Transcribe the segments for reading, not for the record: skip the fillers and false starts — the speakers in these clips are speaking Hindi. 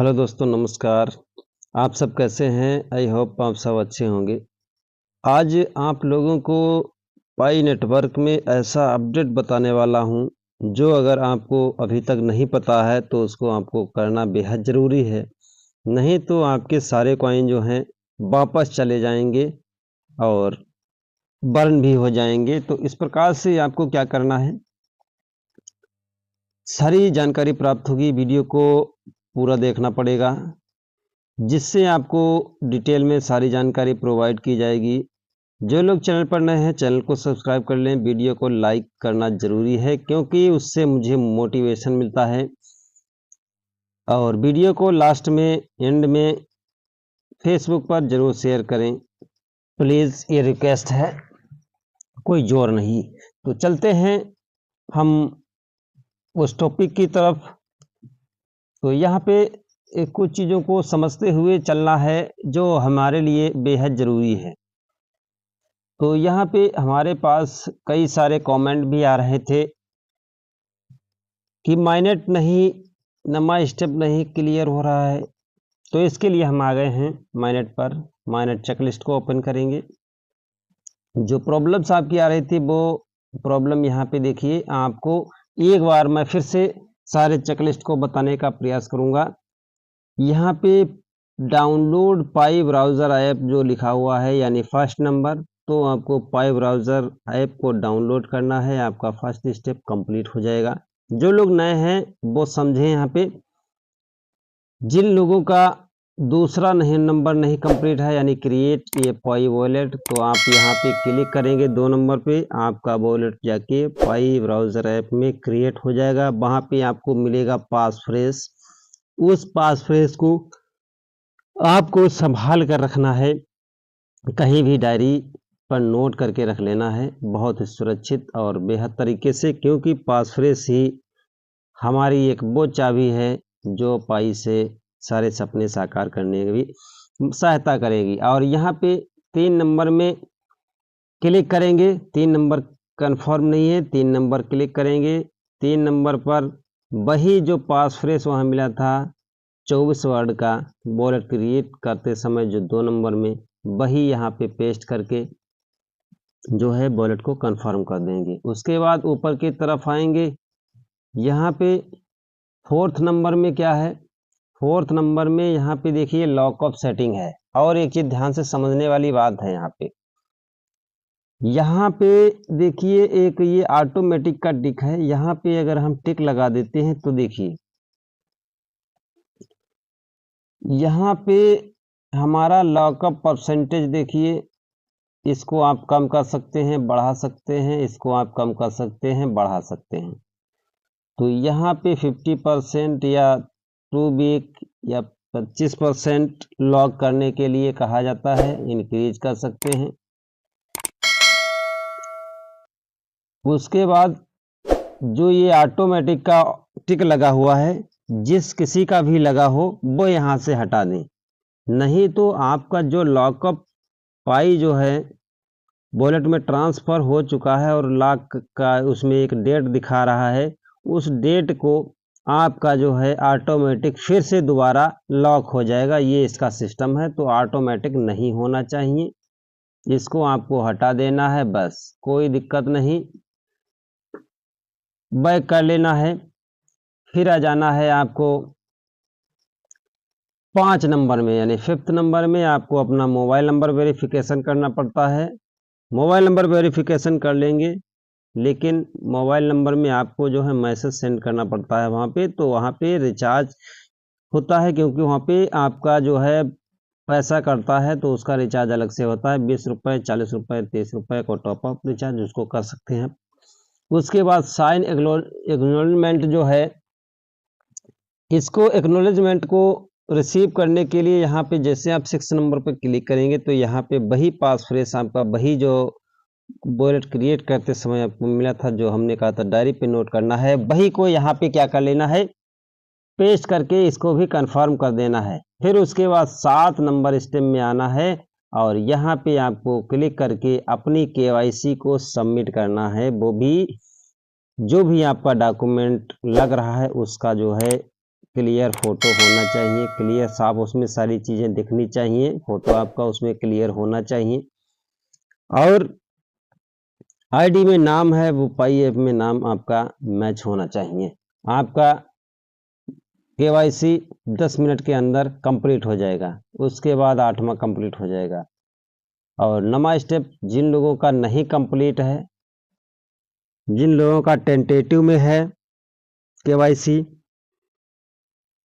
हेलो दोस्तों, नमस्कार। आप सब कैसे हैं? आई होप आप सब अच्छे होंगे। आज आप लोगों को पाई नेटवर्क में ऐसा अपडेट बताने वाला हूं, जो अगर आपको अभी तक नहीं पता है तो उसको आपको करना बेहद ज़रूरी है। नहीं तो आपके सारे कॉइन जो हैं वापस चले जाएंगे और बर्न भी हो जाएंगे। तो इस प्रकार से आपको क्या करना है, सारी जानकारी प्राप्त होगी। वीडियो को पूरा देखना पड़ेगा, जिससे आपको डिटेल में सारी जानकारी प्रोवाइड की जाएगी। जो लोग चैनल पर नए हैं, चैनल को सब्सक्राइब कर लें। वीडियो को लाइक करना ज़रूरी है, क्योंकि उससे मुझे मोटिवेशन मिलता है। और वीडियो को लास्ट में, एंड में फेसबुक पर ज़रूर शेयर करें, प्लीज़। ये रिक्वेस्ट है, कोई जोर नहीं। तो चलते हैं हम उस टॉपिक की तरफ। तो यहाँ पे कुछ चीज़ों को समझते हुए चलना है, जो हमारे लिए बेहद ज़रूरी है। तो यहाँ पे हमारे पास कई सारे कमेंट भी आ रहे थे कि माइनेट नहीं, नमा स्टेप नहीं क्लियर हो रहा है। तो इसके लिए हम आ गए हैं माइनेट पर। माइनेट चेकलिस्ट को ओपन करेंगे। जो प्रॉब्लम्स आपकी आ रही थी वो प्रॉब्लम यहाँ पे देखिए। आपको एक बार मैं फिर से सारे चेकलिस्ट को बताने का प्रयास करूँगा। यहाँ पे डाउनलोड पाई ब्राउज़र ऐप जो लिखा हुआ है, यानी फर्स्ट नंबर, तो आपको पाई ब्राउज़र ऐप को डाउनलोड करना है। आपका फर्स्ट स्टेप कंप्लीट हो जाएगा। जो लोग नए हैं वो समझें। यहाँ पे जिन लोगों का दूसरा नंबर नहीं कंप्लीट है, यानी क्रिएट ये पाई वॉलेट, तो आप यहाँ पे क्लिक करेंगे 2 नंबर पे। आपका वॉलेट जाके पाई ब्राउज़र ऐप में क्रिएट हो जाएगा। वहाँ पे आपको मिलेगा पास फ्रेज। उस पास फ्रेज को आपको संभाल कर रखना है, कहीं भी डायरी पर नोट करके रख लेना है, बहुत ही सुरक्षित और बेहद तरीके से। क्योंकि पास फ्रेज ही हमारी एक वो चाबी है जो पाई से सारे सपने साकार करने में भी सहायता करेगी। और यहाँ पे 3 नंबर में क्लिक करेंगे। 3 नंबर कंफर्म नहीं है, 3 नंबर क्लिक करेंगे। 3 नंबर पर वही जो पास फ्रेज वहाँ मिला था 24 वर्ड का, वॉलेट क्रिएट करते समय जो 2 नंबर में, वही यहाँ पे पेस्ट करके जो है वॉलेट को कंफर्म कर देंगे। उसके बाद ऊपर की तरफ आएंगे। यहाँ पे 4th नंबर में क्या है, 4th नंबर में यहाँ पे देखिए लॉक ऑफ सेटिंग है। और एक चीज ध्यान से समझने वाली बात है, यहाँ पे देखिए एक ये ऑटोमेटिक का टिक है। यहाँ पे अगर हम टिक लगा देते हैं तो देखिए यहाँ पे हमारा लॉकअप परसेंटेज देखिए, इसको आप कम कर सकते हैं, बढ़ा सकते हैं, इसको आप कम कर सकते हैं, बढ़ा सकते हैं। तो यहाँ पे 50% या 2 वीक या 25% लॉक करने के लिए कहा जाता है, इंक्रीज कर सकते हैं। उसके बाद जो ये ऑटोमेटिक का टिक लगा हुआ है, जिस किसी का भी लगा हो वो यहाँ से हटा दें। नहीं तो आपका जो लॉकअप पाई जो है वॉलेट में ट्रांसफ़र हो चुका है और लॉक का उसमें एक डेट दिखा रहा है, उस डेट को आपका जो है ऑटोमेटिक फिर से दोबारा लॉक हो जाएगा। ये इसका सिस्टम है। तो ऑटोमेटिक नहीं होना चाहिए, इसको आपको हटा देना है, बस कोई दिक्कत नहीं। बैक कर लेना है, फिर आ जाना है आपको 5 नंबर में, यानी 5th नंबर में आपको अपना मोबाइल नंबर वेरिफिकेशन करना पड़ता है। मोबाइल नंबर वेरिफिकेशन कर लेंगे, लेकिन मोबाइल नंबर में आपको जो है मैसेज सेंड करना पड़ता है वहाँ पे। तो वहाँ पे रिचार्ज होता है, क्योंकि वहाँ पे आपका जो है पैसा करता है, तो उसका रिचार्ज अलग से होता है। 20 रुपये, 40 रुपये, 30 रुपये को टॉपअप रिचार्ज उसको कर सकते हैं। उसके बाद साइन एक्नॉलेजमेंट जो है, इसको एक्नॉलेजमेंट को रिसीव करने के लिए यहाँ पे जैसे आप 6 नंबर पर क्लिक करेंगे तो यहाँ पे वही पास फ्रेज आपका, वही जो वॉलेट क्रिएट करते समय आपको मिला था, जो हमने कहा था डायरी पे नोट करना है, वही को यहाँ पे क्या कर लेना है, पेस्ट करके इसको भी कंफर्म कर देना है। फिर उसके बाद 7 नंबर स्टेप में आना है और यहाँ पे आपको क्लिक करके अपनी KYC को सबमिट करना है। वो भी जो भी आपका डॉक्यूमेंट लग रहा है उसका जो है क्लियर फोटो होना चाहिए, क्लियर साफ उसमें सारी चीज़ें दिखनी चाहिए, फोटो आपका उसमें क्लियर होना चाहिए। और आईडी में नाम है वो पाई ऐप में नाम आपका मैच होना चाहिए। आपका केवाईसी 10 मिनट के अंदर कंप्लीट हो जाएगा, उसके बाद 8वां कंप्लीट हो जाएगा। और 9वां स्टेप जिन लोगों का नहीं कंप्लीट है, जिन लोगों का टेंटेटिव में है केवाईसी,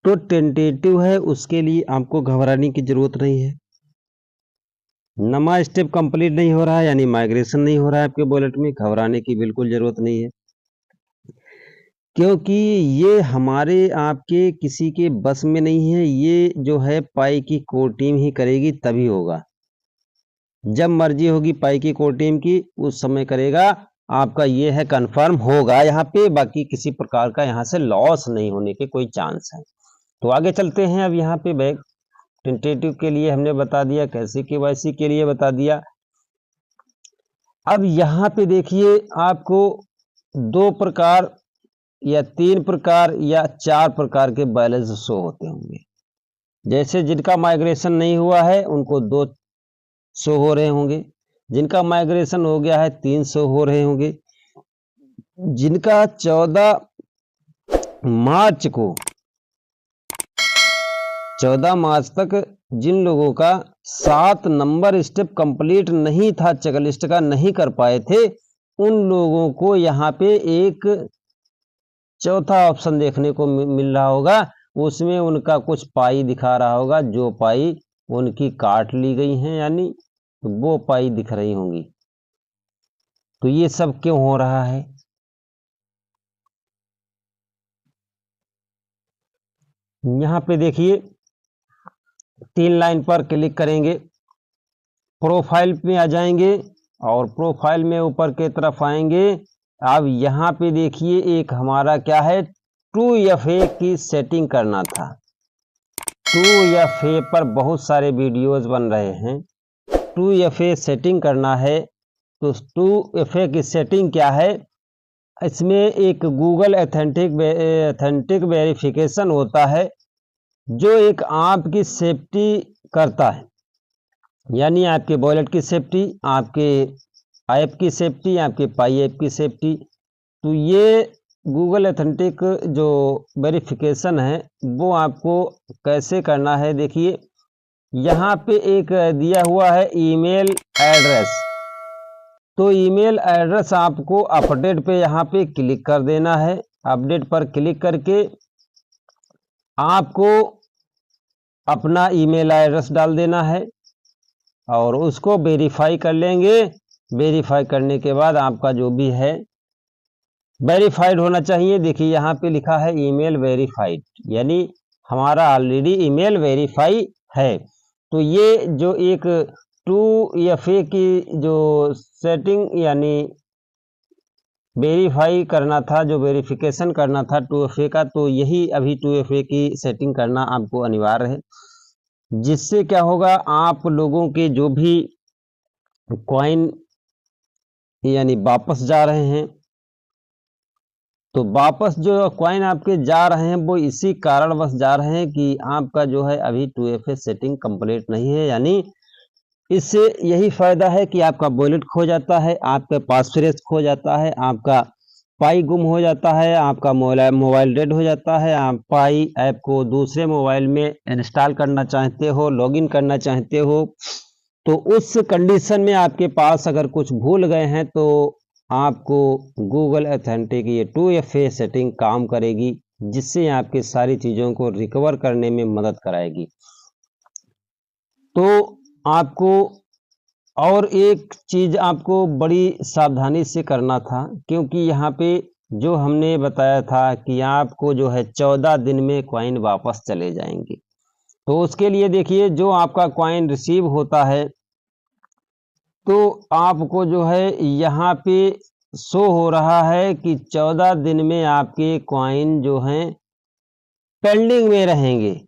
तो टेंटेटिव है उसके लिए आपको घबराने की जरूरत नहीं है। 9वां स्टेप कंप्लीट नहीं हो रहा है यानी माइग्रेशन नहीं हो रहा है आपके वॉलेट में, घबराने की बिल्कुल जरूरत नहीं है, क्योंकि ये हमारे आपके किसी के बस में नहीं है। ये जो है पाई की कोर टीम ही करेगी, तभी होगा। जब मर्जी होगी पाई की कोर टीम की, उस समय करेगा। आपका ये है कंफर्म होगा यहाँ पे, बाकी किसी प्रकार का यहाँ से लॉस नहीं होने के कोई चांस है। तो आगे चलते हैं। अब यहाँ पे बैक टेंटेटिव के लिए हमने बता दिया, कैसे केवाईसी के लिए बता दिया। अब यहाँ पे देखिए आपको 2 प्रकार या 3 प्रकार या 4 प्रकार के बैलेंस शो होते होंगे। जैसे जिनका माइग्रेशन नहीं हुआ है उनको 2 शो हो रहे होंगे, जिनका माइग्रेशन हो गया है 3 शो हो रहे होंगे, जिनका 14 मार्च तक जिन लोगों का 7 नंबर स्टेप कंप्लीट नहीं था, चेकलिस्ट का नहीं कर पाए थे, उन लोगों को यहाँ पे एक चौथा ऑप्शन देखने को मिल रहा होगा। उसमें उनका कुछ पाई दिखा रहा होगा, जो पाई उनकी काट ली गई हैं, यानी वो पाई दिख रही होंगी। तो ये सब क्यों हो रहा है? यहाँ पे देखिए 3 लाइन पर क्लिक करेंगे, प्रोफाइल में आ जाएंगे और प्रोफाइल में ऊपर के तरफ आएंगे। अब यहाँ पे देखिए एक हमारा क्या है, 2FA की सेटिंग करना था। 2FA पर बहुत सारे वीडियोस बन रहे हैं। 2FA सेटिंग करना है, तो 2FA की सेटिंग क्या है? इसमें एक गूगल ऑथेंटिक वेरिफिकेशन होता है, जो एक आपकी सेफ्टी करता है, यानी आपके वॉलेट की सेफ्टी, आपके ऐप की सेफ्टी, आपके पाई ऐप की सेफ्टी। तो ये गूगल ऑथेंटिक जो वेरिफिकेशन है वो आपको कैसे करना है, देखिए यहाँ पे एक दिया हुआ है ईमेल एड्रेस। तो ईमेल एड्रेस आपको अपडेट पे यहाँ पे क्लिक कर देना है। अपडेट पर क्लिक करके आपको अपना ईमेल एड्रेस डाल देना है और उसको वेरीफाई कर लेंगे। वेरीफाई करने के बाद आपका जो भी है वेरीफाइड होना चाहिए। देखिए यहाँ पे लिखा है ईमेल वेरीफाइड, यानी हमारा ऑलरेडी ईमेल वेरीफाई है। तो ये जो एक 2FA की जो सेटिंग यानी वेरीफाई करना था, जो वेरिफिकेशन करना था 2FA का, तो यही अभी 2FA की सेटिंग करना आपको अनिवार्य है। जिससे क्या होगा, आप लोगों के जो भी कॉइन यानी वापस जा रहे हैं, तो वापस जो कॉइन आपके जा रहे हैं वो इसी कारणवश जा रहे हैं कि आपका जो है अभी 2FA सेटिंग कंप्लीट नहीं है। यानी इससे यही फायदा है कि आपका वॉलेट खो जाता है, आपका पासफ्रेज खो जाता है, आपका पाई गुम हो जाता है, आपका मोबाइल डेड हो जाता है, आप पाई ऐप को दूसरे मोबाइल में इंस्टॉल करना चाहते हो, लॉगिन करना चाहते हो, तो उस कंडीशन में आपके पास अगर कुछ भूल गए हैं तो आपको गूगल ऑथेंटिक ये 2FA सेटिंग काम करेगी, जिससे आपके सारी चीज़ों को रिकवर करने में मदद कराएगी। तो आपको और एक चीज़ आपको बड़ी सावधानी से करना था, क्योंकि यहाँ पे जो हमने बताया था कि आपको जो है 14 दिन में कॉइन वापस चले जाएंगे। तो उसके लिए देखिए जो आपका कॉइन रिसीव होता है, तो आपको जो है यहाँ पे शो हो रहा है कि 14 दिन में आपके कॉइन जो हैं पेंडिंग में रहेंगे।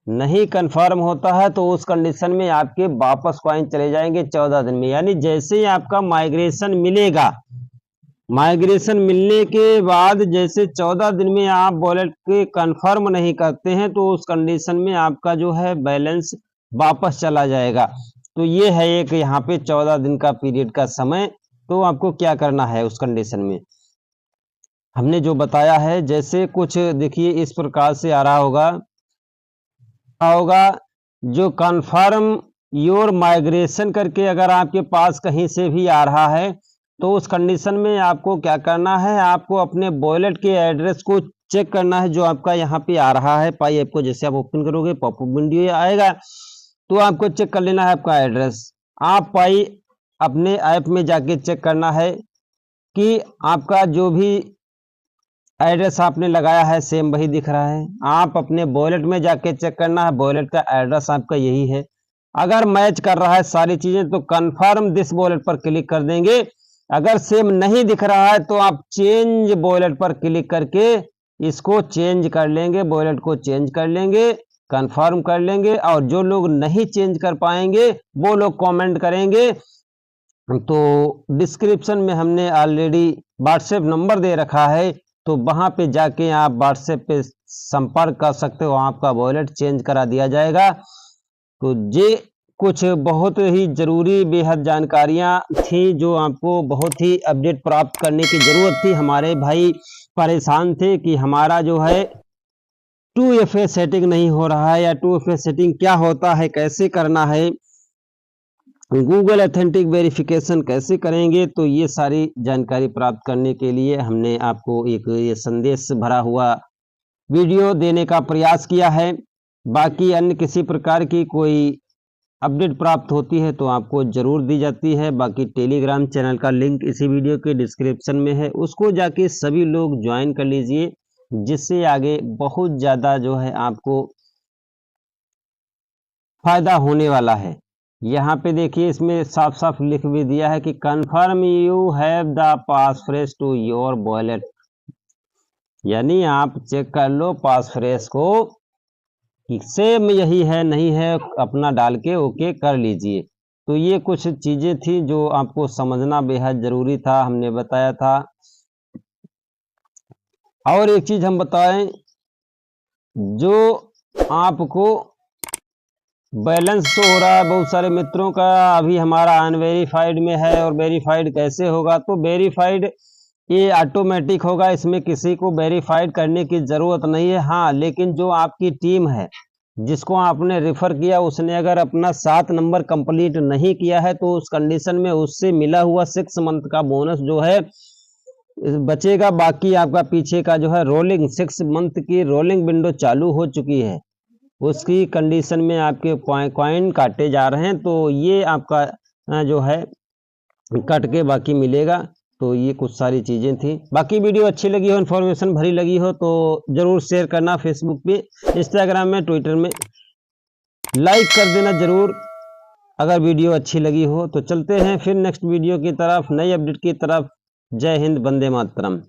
नहीं कंफर्म होता है तो उस कंडीशन में आपके वापस कॉइन चले जाएंगे 14 दिन में। यानी जैसे ही आपका माइग्रेशन मिलेगा, माइग्रेशन मिलने के बाद जैसे 14 दिन में आप वॉलेट के कंफर्म नहीं करते हैं तो उस कंडीशन में आपका जो है बैलेंस वापस चला जाएगा। तो ये है एक यहाँ पे 14 दिन का पीरियड का समय। तो आपको क्या करना है उस कंडीशन में, हमने जो बताया है, जैसे कुछ देखिए इस प्रकार से आ रहा होगा जो कंफर्म योर माइग्रेशन करके अगर आपके पास कहीं से भी आ रहा है तो उस कंडीशन में आपको क्या करना है, आपको अपने वॉलेट के एड्रेस को चेक करना है जो आपका यहाँ पे आ रहा है पाई ऐप को। जैसे आप ओपन करोगे पॉपअप विंडो आएगा तो आपको चेक कर लेना है आपका एड्रेस। आप पाई अपने ऐप में जाके चेक करना है कि आपका जो भी एड्रेस आपने लगाया है सेम वही दिख रहा है। आप अपने वॉलेट में जाके चेक करना है वॉलेट का एड्रेस आपका यही है। अगर मैच कर रहा है सारी चीजें तो कंफर्म दिस वॉलेट पर क्लिक कर देंगे। अगर सेम नहीं दिख रहा है तो आप चेंज वॉलेट पर क्लिक करके इसको चेंज कर लेंगे, वॉलेट को चेंज कर लेंगे, कंफर्म कर लेंगे। और जो लोग नहीं चेंज कर पाएंगे वो लोग कमेंट करेंगे। तो डिस्क्रिप्शन में हमने ऑलरेडी व्हाट्सएप नंबर दे रखा है, तो वहां पे जाके आप व्हाट्सएप पे संपर्क कर सकते हो, आपका वॉलेट चेंज करा दिया जाएगा। तो ये कुछ बहुत ही जरूरी बेहद जानकारियां थी जो आपको बहुत ही अपडेट प्राप्त करने की जरूरत थी। हमारे भाई परेशान थे कि हमारा जो है 2FA सेटिंग नहीं हो रहा है, या 2FA सेटिंग क्या होता है, कैसे करना है, गूगल ऑथेंटिक वेरिफिकेशन कैसे करेंगे। तो ये सारी जानकारी प्राप्त करने के लिए हमने आपको एक ये संदेश भरा हुआ वीडियो देने का प्रयास किया है। बाकी अन्य किसी प्रकार की कोई अपडेट प्राप्त होती है तो आपको जरूर दी जाती है। बाकी टेलीग्राम चैनल का लिंक इसी वीडियो के डिस्क्रिप्शन में है, उसको जाके सभी लोग ज्वाइन कर लीजिए, जिससे आगे बहुत ज़्यादा जो है आपको फायदा होने वाला है। यहाँ पे देखिए इसमें साफ साफ लिख भी दिया है कि confirm you have the passphrase to your wallet, यानी आप चेक कर लो पासफ्रेज को कि सेम यही है नहीं है, अपना डाल के ओके कर लीजिए। तो ये कुछ चीजें थी जो आपको समझना बेहद जरूरी था, हमने बताया था। और एक चीज हम बताएं, जो आपको बैलेंस शो हो रहा है बहुत सारे मित्रों का अभी हमारा अनवेरीफाइड में है, और वेरीफाइड कैसे होगा, तो वेरीफाइड ये ऑटोमेटिक होगा, इसमें किसी को वेरीफाइड करने की जरूरत नहीं है। हाँ, लेकिन जो आपकी टीम है जिसको आपने रेफर किया उसने अगर अपना 7 नंबर कंप्लीट नहीं किया है तो उस कंडीशन में उससे मिला हुआ 6 मंथ का बोनस जो है बचेगा। बाकी आपका पीछे का जो है रोलिंग 6 मंथ की रोलिंग विंडो चालू हो चुकी है, उसकी कंडीशन में आपके कॉइन काटे जा रहे हैं। तो ये आपका जो है कट के बाकी मिलेगा। तो ये कुछ सारी चीज़ें थी। बाकी वीडियो अच्छी लगी हो, इन्फॉर्मेशन भरी लगी हो तो ज़रूर शेयर करना, फेसबुक पे, इंस्टाग्राम में, ट्विटर में लाइक कर देना ज़रूर अगर वीडियो अच्छी लगी हो। तो चलते हैं फिर नेक्स्ट वीडियो की तरफ, नई अपडेट की तरफ। जय हिंद, वंदे मातरम।